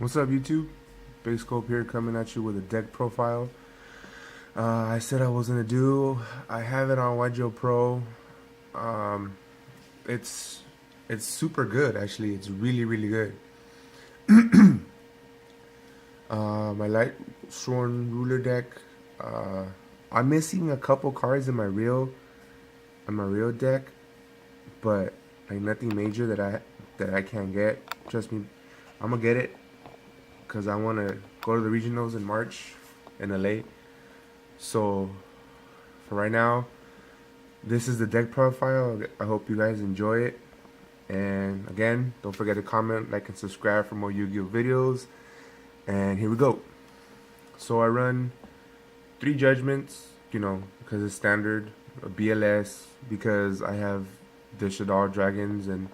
What's up, YouTube? Big Scope here, coming at you with a deck profile. I said I was gonna do. I have it on YGO Pro. Um, it's it's super good actually. It's really good. My Lightsworn ruler deck. Uh, I'm missing a couple cards in my real deck, but like nothing major that I can't get. Trust me, I'm gonna get it because I want to go to the regionals in March in LA. So for right now, this is the deck profile. I hope you guys enjoy it. And again, don't forget to comment, like, and subscribe for more Yu-Gi-Oh videos. And here we go. So I run 3 judgments, because it's standard. A BLS because I have the Shadar Dragons and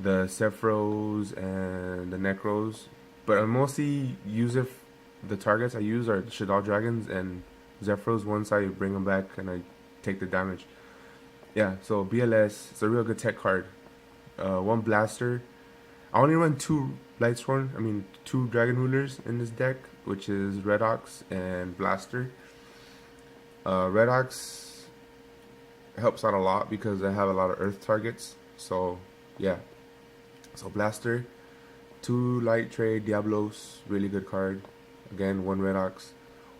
the Sephiros and the Necros. But I mostly use it. The targets I use are Shadar Dragons and Zephyros. Once I bring them back and I take the damage. Yeah, so BLS, it's a real good tech card. 1 Blaster. I only run 2 Lightsworn, 2 Dragon Rulers in this deck, which is Red Ox and Blaster. Red Ox helps out a lot because I have a lot of Earth targets. So, yeah. So Blaster, 2 Light Trade Diablos, really good card. Again, 1 Red Ox.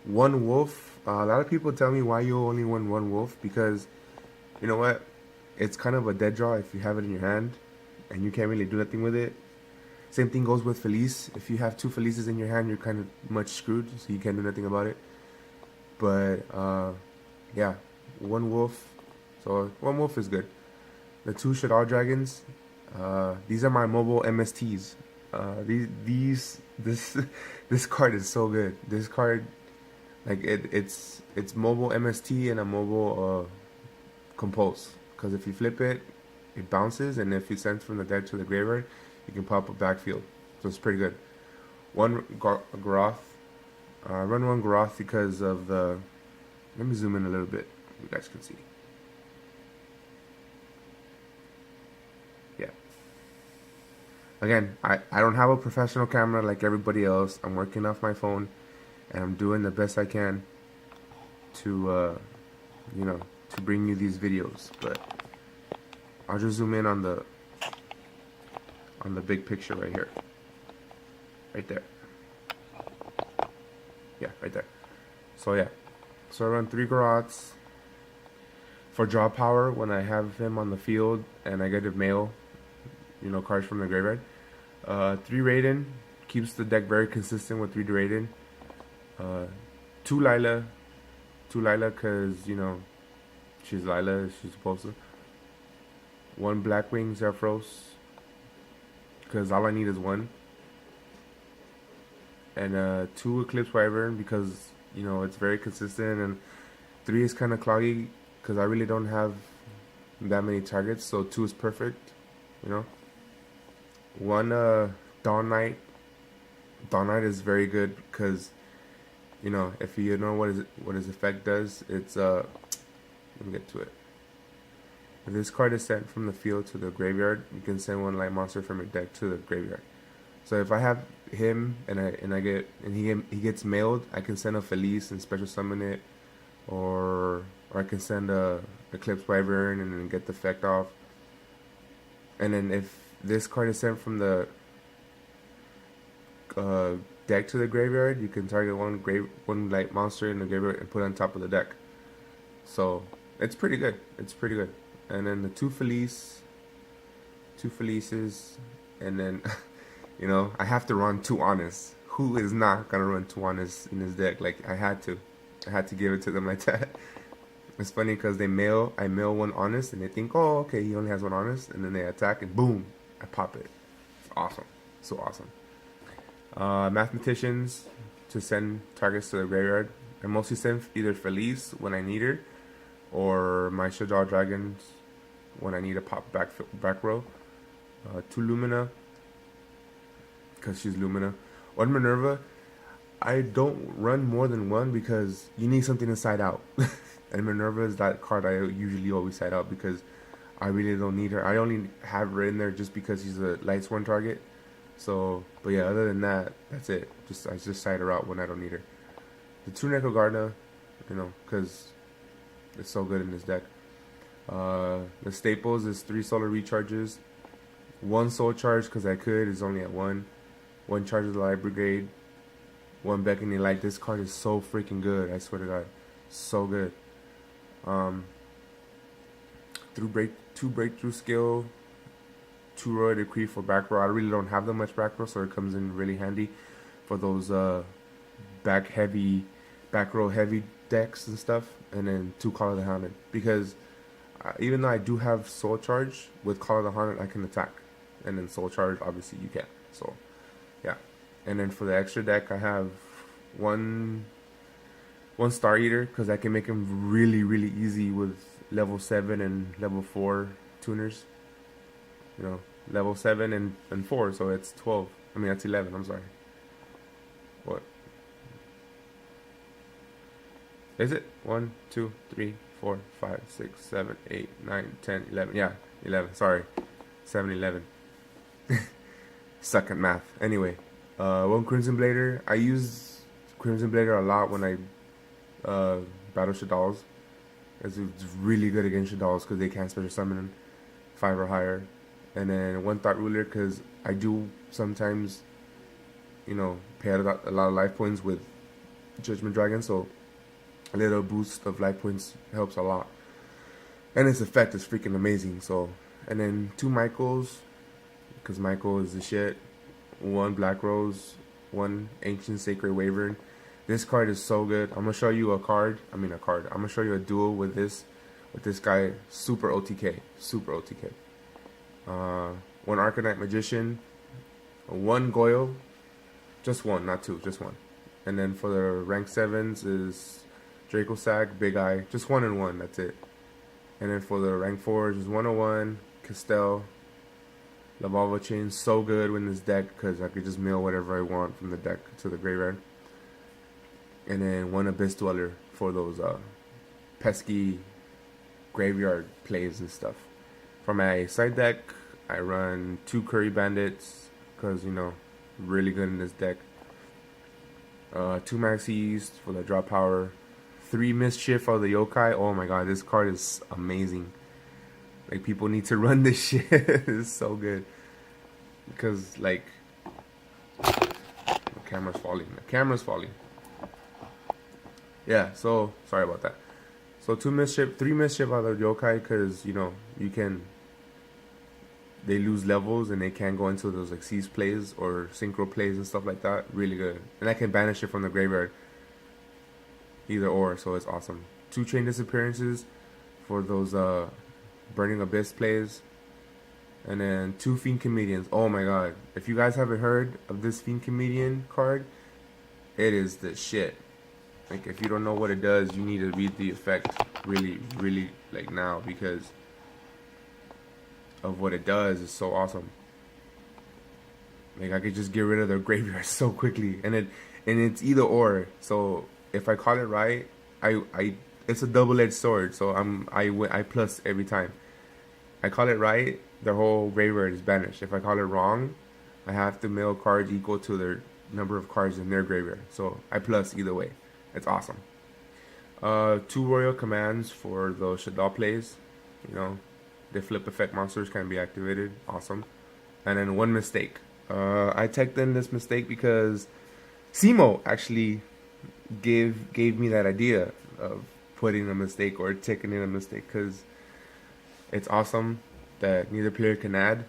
1 Wolf. A lot of people tell me why you only won 1 Wolf, because you know what? It's kind of a dead draw if you have it in your hand and you can't really do nothing with it. Same thing goes with Felice. If you have 2 Felices in your hand, you're kind of much screwed, so you can't do nothing about it. But yeah, 1 Wolf. So 1 Wolf is good. The 2 Shadar Dragons. These are my mobile MSTs. This card is so good. This card, like it's mobile MST and a mobile compose. Because if you flip it, it bounces, and if you send from the deck to the graveyard, you can pop a backfield. So it's pretty good. 1 Garoth. Run 1 Garoth because of the. Let me zoom in a little bit. You guys can see. Yeah. Again, I don't have a professional camera like everybody else. I'm working off my phone, and I'm doing the best I can to, to bring you these videos. But I'll just zoom in on the big picture right here. Right there. Yeah, right there. So yeah. So I run 3 Garoths for draw power when I have him on the field and I get to mail, cards from the graveyard. 3 Raiden, keeps the deck very consistent with 3 Raiden. 2 Lila. 2 Lila because, she's Lila, she's supposed to. 1 Blackwing Zephyros, because all I need is 1. And 2 Eclipse Wyvern because, it's very consistent. And 3 is kind of cloggy because I really don't have that many targets, so 2 is perfect, 1 Dawn Knight. Dawn Knight is very good because, if you know what his effect does, it's let me get to it. If this card is sent from the field to the graveyard, you can send 1 light monster from your deck to the graveyard. So if I have him and he gets mailed, I can send a Felice and special summon it, or I can send a Eclipse Wyvern and then get the effect off. And then if this card is sent from the deck to the graveyard, you can target 1 light monster in the graveyard and put it on top of the deck. So it's pretty good. It's pretty good. And then the 2 Felices, and then I have to run 2 Honest. Who is not gonna run 2 Honest in his deck? Like I had to give it to them like that. It's funny because I mail 1 Honest and they think, oh, okay, he only has 1 Honest, and then they attack and boom, I pop it. It's awesome, so awesome. Mathematicians, to send targets to the graveyard. I mostly send either Felice when I need her, or my Shadar Dragons when I need a pop back row. 2 Lumina, because she's Lumina. 1 Minerva. I don't run more than 1 because you need something to side out. And Minerva is that card I usually always side out because I really don't need her. I only have her in there just because she's a Lightsworn target. So, but yeah, other than that, that's it. I just side her out when I don't need her. The 2 Neko Gardna, because it's so good in this deck. The staples is 3 solar recharges, 1 soul charge because I could is only at 1 charge of the light brigade, 1 beckoning light. This card is so freaking good. I swear to God, so good. Two breakthrough skill, 2 royal decree for back row. I really don't have that much back row, so it comes in really handy for those back row heavy decks and stuff. And then 2 Call of the Haunted, because even though I do have soul charge, with Call of the Haunted I can attack, and then soul charge obviously you can't. So yeah. And then for the extra deck, I have one Star Eater, because I can make him really easy with level 7 and level 4 tuners. Level 7 and 4, so it's 12. I mean, that's 11, I'm sorry. What? Is it? 1, 2, 3, 4, 5, 6, 7, 8, 9, 10, 11. Yeah, 11. Sorry. 7, 11. Suck at math. Anyway, 1 Crimson Blader. I use Crimson Blader a lot when I battle Shaddolls. It's really good against Shaddolls because they can't special summon 5 or higher. And then 1 Thought Ruler, because I do sometimes, pay a lot of life points with Judgment Dragon, so a little boost of life points helps a lot. And its effect is freaking amazing. So, and then 2 Michaels, because Michael is the shit. 1 Black Rose, 1 Ancient Sacred Wyvern. This card is so good. I'm gonna show you a card. I'm gonna show you a duel with this guy. Super OTK. Super OTK. 1 Arcanite Magician, 1 Goyle, just 1, not 2, just 1. And then for the rank 7s is Draco Sag, Big Eye, just 1 and 1, that's it. And then for the rank 4s is 101, Castell, Lavalva Chain, so good with this deck because I could just mill whatever I want from the deck to the graveyard. And then 1 Abyss Dweller for those pesky graveyard plays and stuff. For my side deck, I run 2 Curry Bandits because, really good in this deck. 2 Maxis for the draw power. 3 Mischief for the Yokai. Oh my god, this card is amazing. Like, people need to run this shit. It's so good. Because, like, the camera's falling. Yeah, so, sorry about that. So 3 Mischief out of the Yokai, because, they lose levels and they can't go into those like seize plays or synchro plays and stuff like that. Really good. And I can banish it from the graveyard. Either or, so it's awesome. 2 Chain Disappearances for those Burning Abyss plays. And then 2 Fiend Comedians. Oh my god. If you guys haven't heard of this Fiend Comedian card, it is the shit. Like, if you don't know what it does, you need to read the effect really, like, now, because of what it does is so awesome. Like, I could just get rid of their graveyard so quickly, and it's either or. So if I call it right, it's a double-edged sword. So I plus every time. I call it right, their whole graveyard is banished. If I call it wrong, I have to mill cards equal to their number of cards in their graveyard. So I plus either way. It's awesome. 2 Royal Commands for those Shadow plays. The flip effect monsters can be activated. Awesome. And then 1 Mistake. I teched in this mistake because Simo actually gave me that idea of putting a mistake or taking in a mistake, because it's awesome that neither player can add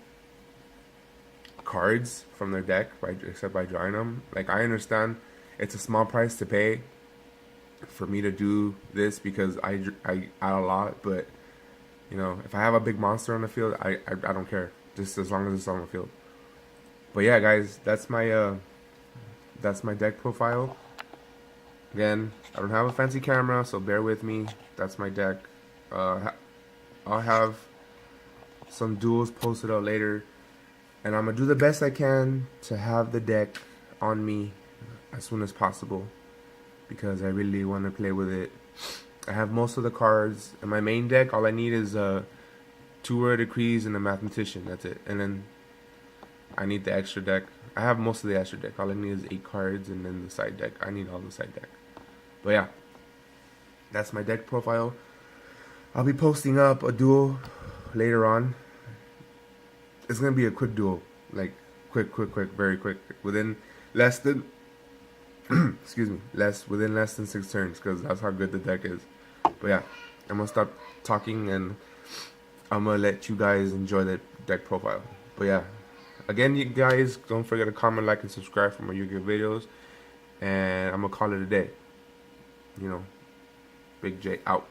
cards from their deck except by drawing them. Like, I understand it's a small price to pay for me to do this because I add a lot, but if I have a big monster on the field, I don't care, just as long as it's on the field. But yeah, guys, that's my deck profile. Again, I don't have a fancy camera, so bear with me. That's my deck. I'll have some duels posted out later, and I'm gonna do the best I can to have the deck on me as soon as possible, because I really want to play with it. I have most of the cards in my main deck. All I need is 2 Rare Decrees and a Mathematician. That's it. And then I need the extra deck I have most of the Astro deck. All I need is 8 cards and then the side deck. I need all the side deck. But yeah, that's my deck profile. I'll be posting up a duel later on. It's gonna be a quick duel, like quick, very quick, within less than excuse me, within less than 6 turns, because that's how good the deck is. But yeah, I'm gonna stop talking and I'm gonna let you guys enjoy the deck profile. But yeah, again, you guys don't forget to comment, like, and subscribe for more Yu-Gi-Oh videos. And I'm gonna call it a day. You know, Big J out.